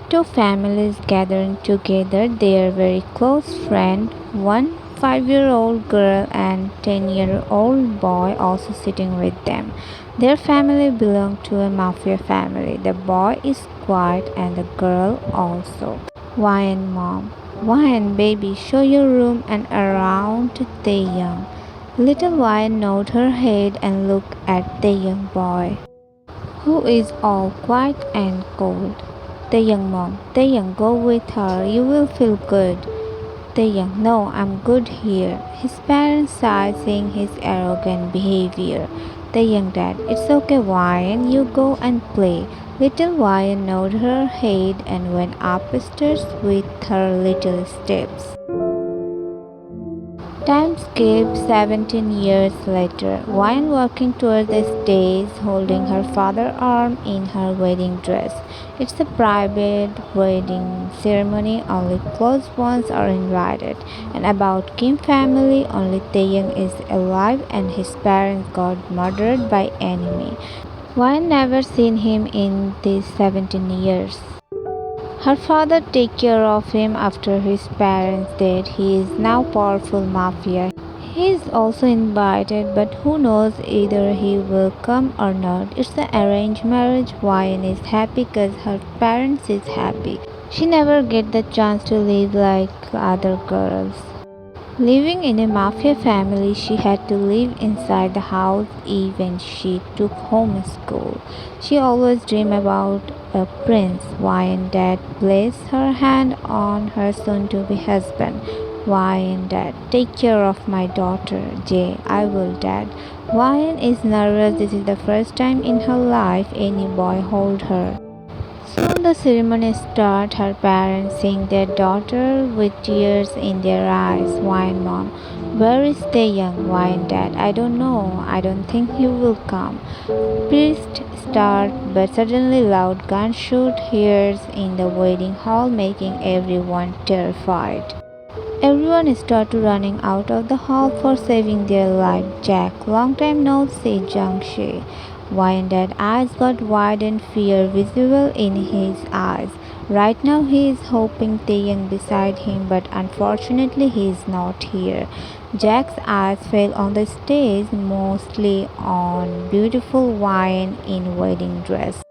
Two families gathering together, their very close friend, one 5-year-old girl and 10-year-old boy also sitting with them. Their family belonged to a mafia family. The boy is quiet and the girl also. Wine mom. Wine baby, show your room and around the young. Little Wine nodded her head and looked at the young boy, who is all quiet and cold. The young mom. The young, go with her, you will feel good. The young, no, I'm good here. His parents sighed, seeing his arrogant behavior. The young dad, it's okay, Wyan, you go and play. Little Wyan nodded her head and went upstairs with her little steps. Time skipped 17 years later. Wine walking toward the stage, holding her father's arm in her wedding dress. It's a private wedding ceremony, only close ones are invited. And about Kim family, only Taeyang is alive and his parents got murdered by enemy. Wine never seen him in these 17 years. Her father take care of him after his parents died. He is now powerful mafia. He is also invited, but who knows either he will come or not. It's an arranged marriage. Wine is happy because her parents is happy. She never get the chance to live like other girls. Living in a mafia family, she had to live inside the house even she took home school. She always dreamed about a prince. Why and Dad placed her hand on her soon-to-be husband. Why and Dad, take care of my daughter, Jay. I will, Dad. Wyan is nervous. This is the first time in her life any boy hold her. Soon the ceremony started, her parents seeing their daughter with tears in their eyes. Wine mom, where is the young? Wine dad, I don't know. I don't think he will come. Priest start, but suddenly loud gunshot hears in the wedding hall, making everyone terrified. Everyone started running out of the hall for saving their life. Jack, long time no see, Jiangshi. Wyandotte eyes got wide and fear visible in his eyes. Right now he is hoping Taeyang beside him, but unfortunately he is not here. Jack's eyes fell on the stage, mostly on beautiful Wyan in wedding dress.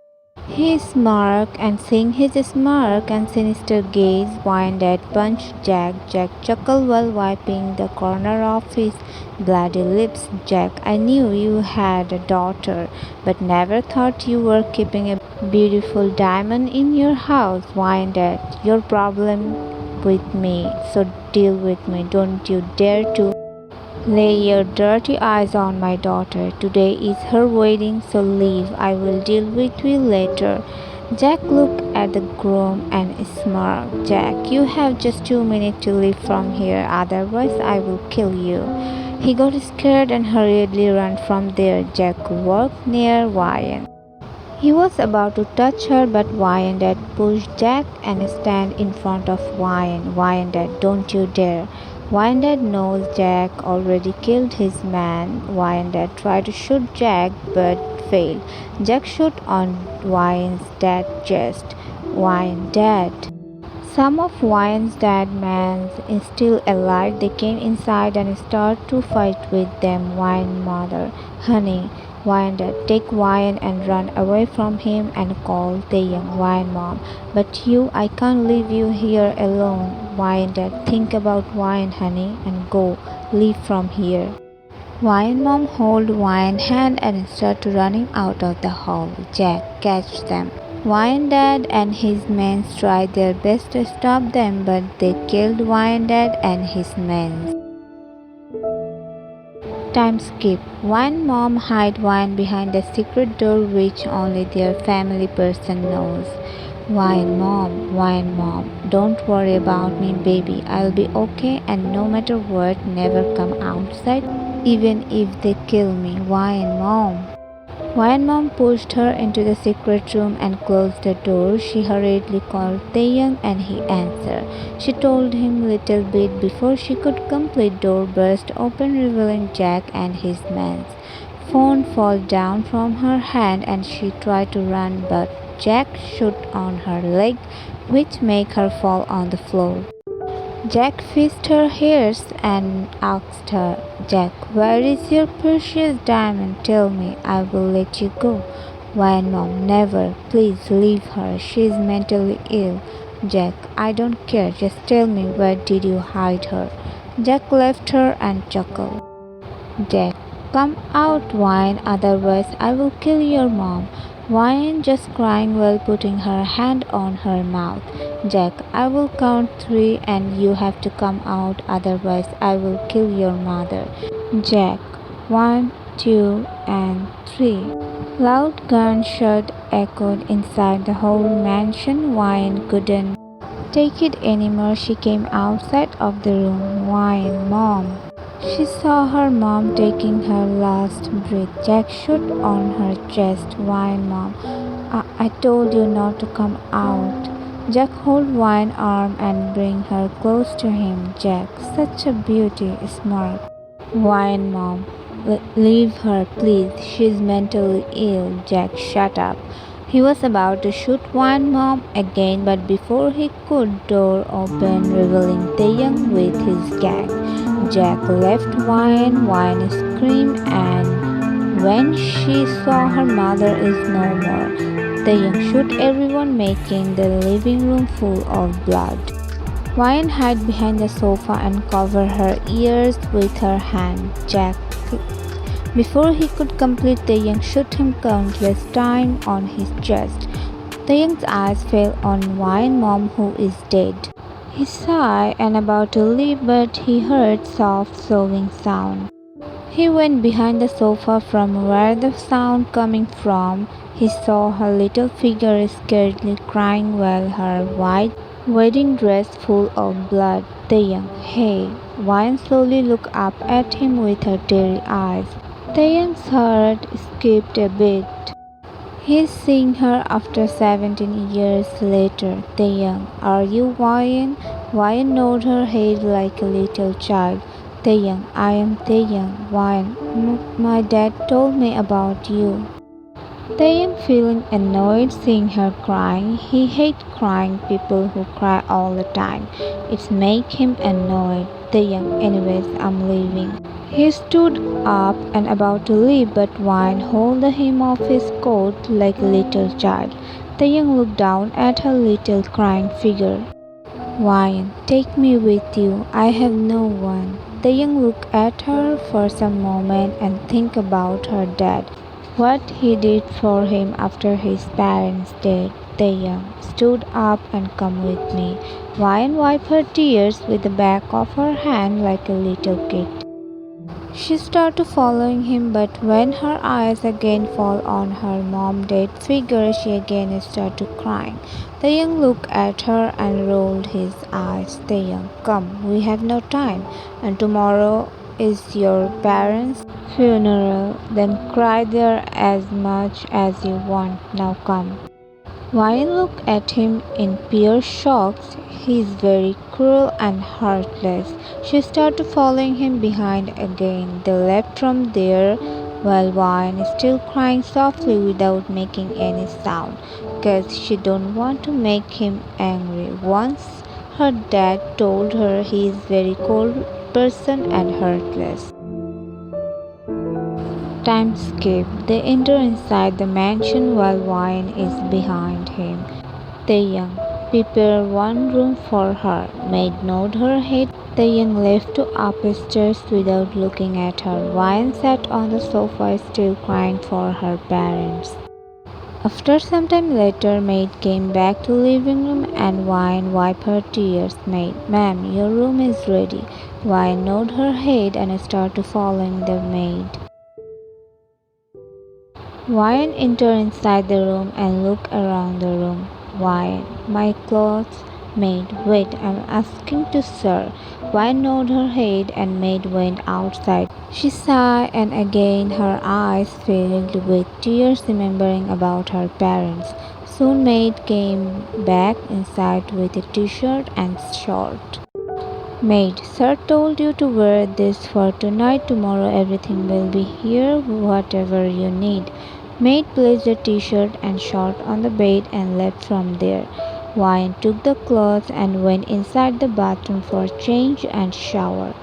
He smirked, and seeing his smirk and sinister gaze, Wyandotte punched Jack. Jack chuckled while wiping the corner of his bloody lips. Jack, I knew you had a daughter, but never thought you were keeping a beautiful diamond in your house. Wyandotte, your problem with me, so deal with me. Don't you dare to lay your dirty eyes on my daughter. Today is her wedding, so leave. I will deal with you later. Jack looked at the groom and smirked. Jack, you have just 2 minutes to leave from here, otherwise I will kill you. He got scared and hurriedly ran from there. Jack walked near Wyan. He was about to touch her, but Wyandotte pushed Jack and stand in front of Wyandotte, don't you dare. Wyandotte knows Jack already killed his man. Wyandotte tried to shoot Jack but failed. Jack shot on Wyan's dead chest. Wyandotte. Some of Wyan's dead men is still alive. They came inside and started to fight with them. Wyan mother, honey, Wyandotte, take Wyan and run away from him and call the young Wyan mom. But you, I can't leave you here alone. Wyandotte, think about Wyan, honey, and go. Leave from here. Wyan mom hold Wyan hand and start running out of the hall. Jack, catch them. Wyan dad and his men tried their best to stop them, but they killed Wyan dad and his men. Time skip. Wyan mom hide Wyan behind the secret door which only their family person knows. Wyan mom, don't worry about me, baby. I'll be okay, and no matter what, never come outside, even if they kill me. Wyan mom. Wyan mom pushed her into the secret room and closed the door. She hurriedly called Taeyang and he answered. She told him little bit before she could complete. Door burst open, revealing Jack and his men. Phone fall down from her hand and she tried to run, but Jack shot on her leg, which made her fall on the floor. Jack fixed her ears and asked her, Jack, where is your precious diamond? Tell me, I will let you go. Why, Mom, never. Please leave her. She is mentally ill. Jack, I don't care. Just tell me, where did you hide her? Jack left her and chuckled. Jack, come out, Wine, otherwise I will kill your mom. Wine just crying while putting her hand on her mouth. Jack, I will count three and you have to come out, otherwise I will kill your mother. Jack, one, two, and three. Loud gunshot echoed inside the whole mansion. Wine couldn't take it anymore. She came outside of the room. Wine, Mom. She saw her mom taking her last breath. Jack shot on her chest. Wine, Mom. I told you not to come out. Jack hold Wine's arm and bring her close to him. Jack, such a beauty, smart. Wine, Mom. Leave her, please. She's mentally ill. Jack, shut up. He was about to shoot Wine Mom again, but before he could, door opened, revealing Taeyang with his gang. Jack left Wine. Wine screamed, and when she saw her mother is no more, Taeyang shoot everyone, making the living room full of blood. Wine hid behind the sofa and covered her ears with her hand. Jack, before he could complete, Taeyang shot him countless times on his chest. Taeyang's eyes fell on Wine Mom, who is dead. He sighed and about to leave, but he heard soft sobbing sound. He went behind the sofa from where the sound coming from. He saw her little figure scaredly crying while her white wedding dress full of blood. Taeyang, hey! Wine slowly looked up at him with her teary eyes. Taeyang's heart skipped a beat. He's seeing her after 17 years later. Taeyang, are you Wine? Wine nodded her head like a little child. Taeyang, I am Taeyang. Wine, my dad told me about you. Taeyang feeling annoyed seeing her crying. He hates crying people who cry all the time. It's make him annoyed. Taeyang, anyways, I'm leaving. He stood up and about to leave, but Wine held the hem of his coat like a little child. Taeyang looked down at her little crying figure. Wine, take me with you. I have no one. Taeyang looked at her for some moment and think about her dad. What he did for him after his parents died. Taeyang stood up and come with me. Wine wiped her tears with the back of her hand like a little kid. She started following him, but when her eyes again fall on her mom's dead figure, she again started crying. Taeyang looked at her and rolled his eyes. Taeyang, come, we have no time, and tomorrow is your parents' funeral. Then cry there as much as you want. Now come. Wine looked at him in pure shock. He is very cruel and heartless. She started following him behind again. They left from there while Wine is still crying softly without making any sound, because she don't want to make him angry. Once her dad told her he is very cold person and heartless. Time skip. They enter inside the mansion while Wine is behind him. Taeyang, prepare one room for her. Maid nodded her head. Taeyang left to upstairs without looking at her. Wine sat on the sofa still crying for her parents. After some time later, Maid came back to living room and Wine wiped her tears. Maid, ma'am, your room is ready. Wine nodded her head and started following the maid. Wine entered inside the room and looked around the room. Wine, my clothes. Maid, wait, I'm asking to sir. Wine nodded her head and Maid went outside. She sighed and again her eyes filled with tears remembering about her parents. Soon Maid came back inside with a t-shirt and short. Maid, sir told you to wear this for tonight. Tomorrow everything will be here, whatever you need. Maid placed a t-shirt and short on the bed and left from there. Wine took the clothes and went inside the bathroom for change and shower.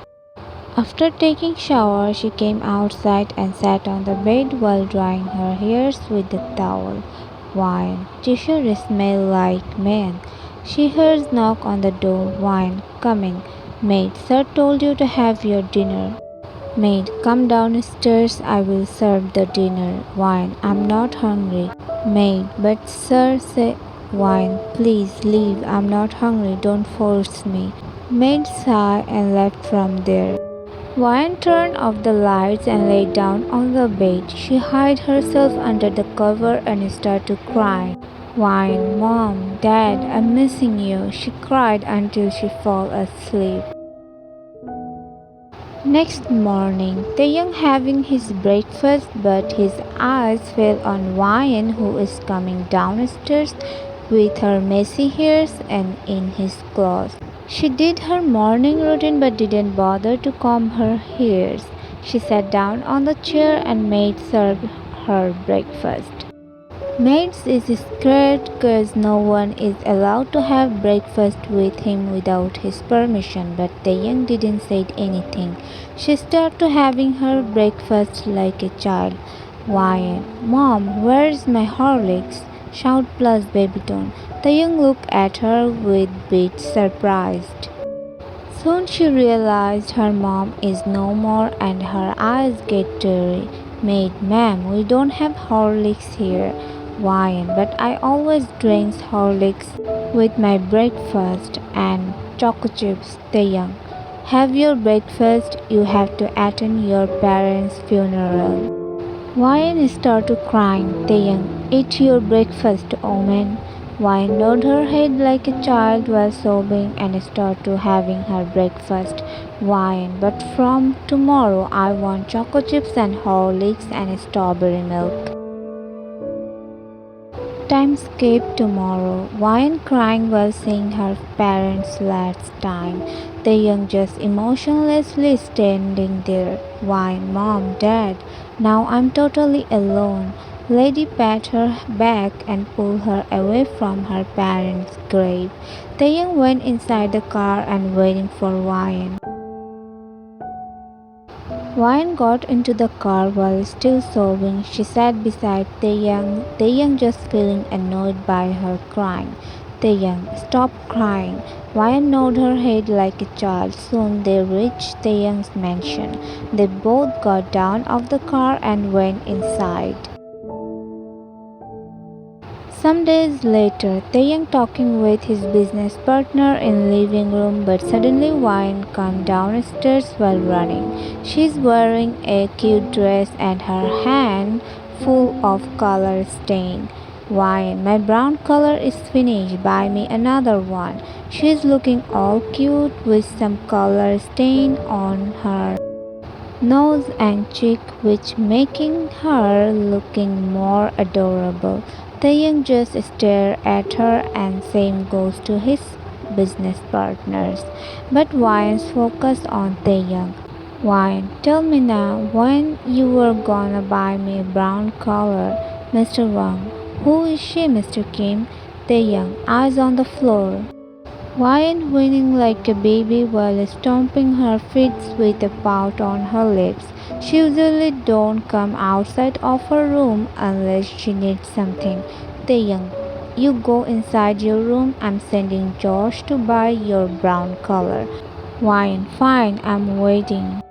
After taking shower, she came outside and sat on the bed while drying her hairs with the towel. Wine. Tissue smelled like man. She hears knock on the door. Wine. Coming. Maid. Sir told you to have your dinner. Maid. Come downstairs. I will serve the dinner. Wine. I'm not hungry. Maid. But sir say. Wine. Please leave. I'm not hungry. Don't force me. Maid sighed and left from there. Vine turned off the lights and lay down on the bed. She hid herself under the cover and started crying. Vine, Mom, Dad, I'm missing you. She cried until she fell asleep. Next morning, Taeyang having his breakfast, but his eyes fell on Wine, who is coming downstairs with her messy hairs and in his clothes. She did her morning routine but didn't bother to comb her hairs. She sat down on the chair and maid served her breakfast. Maids is scared cause no one is allowed to have breakfast with him without his permission, but Taeyang didn't say anything. She started having her breakfast like a child. Why, Mom, where's my Horlicks? Shout plus baby tone. Taeyang looked at her with bit surprised. Soon she realized her mom is no more and her eyes get teary. Maid, ma'am, we don't have Horlicks here. Wine, but I always drink Horlicks with my breakfast and choco chips. Taeyang, have your breakfast. You have to attend your parents' funeral. Wine started crying. Taeyang, eat your breakfast, Omen. Wine nodded her head like a child while sobbing and started having her breakfast. Wine, but from tomorrow I want choco chips and Horlicks and strawberry milk. Time skipped tomorrow. Wine crying while seeing her parents last time. Taeyang just emotionlessly standing there. Wine, Mom, Dad, now I'm totally alone. Lady pat her back and pulled her away from her parents' grave. Taeyang went inside the car and waiting for Wine. Wine got into the car while still sobbing. She sat beside Taeyang just feeling annoyed by her crying. Taeyang, stop crying. Wine nodded her head like a child. Soon they reached Taeyang's mansion. They both got down off the car and went inside. Some days later, Taeyang talking with his business partner in living room, but suddenly Wine came downstairs while running. She's wearing a cute dress and her hand full of color stain. Wine, my brown color is finished. Buy me another one. She's looking all cute with some color stain on her nose and cheek, which making her looking more adorable. Taeyang just stare at her and same goes to his business partners. But Wine's focused on Taeyang. Wine, tell me now when you were gonna buy me a brown color. Mr. Wang, who is she, Mr. Kim? Taeyang, eyes on the floor. Wine whining like a baby while stomping her feet with a pout on her lips. She usually don't come outside of her room unless she needs something. Taeyang, you go inside your room. I'm sending Josh to buy your brown color. Wine, fine, I'm waiting.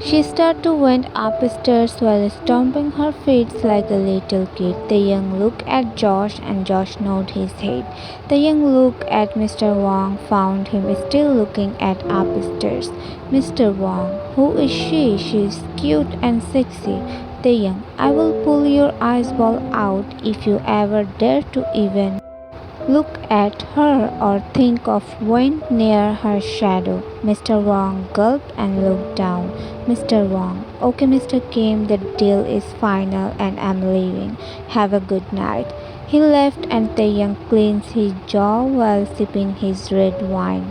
She started to went upstairs while stomping her feet like a little kid. Taeyang looked at Josh and Josh nodded his head. Taeyang looked at Mr. Wang, found him still looking at upstairs. Mr. Wang, who is she? She's cute and sexy. Taeyang, I will pull your eyeball out if you ever dare to even look at her or think of when near her shadow. Mr. Wang gulped and looked down. Mr. Wang, okay, Mr. Kim, the deal is final and I'm leaving. Have a good night. He left and Taeyang cleansed his jaw while sipping his red wine.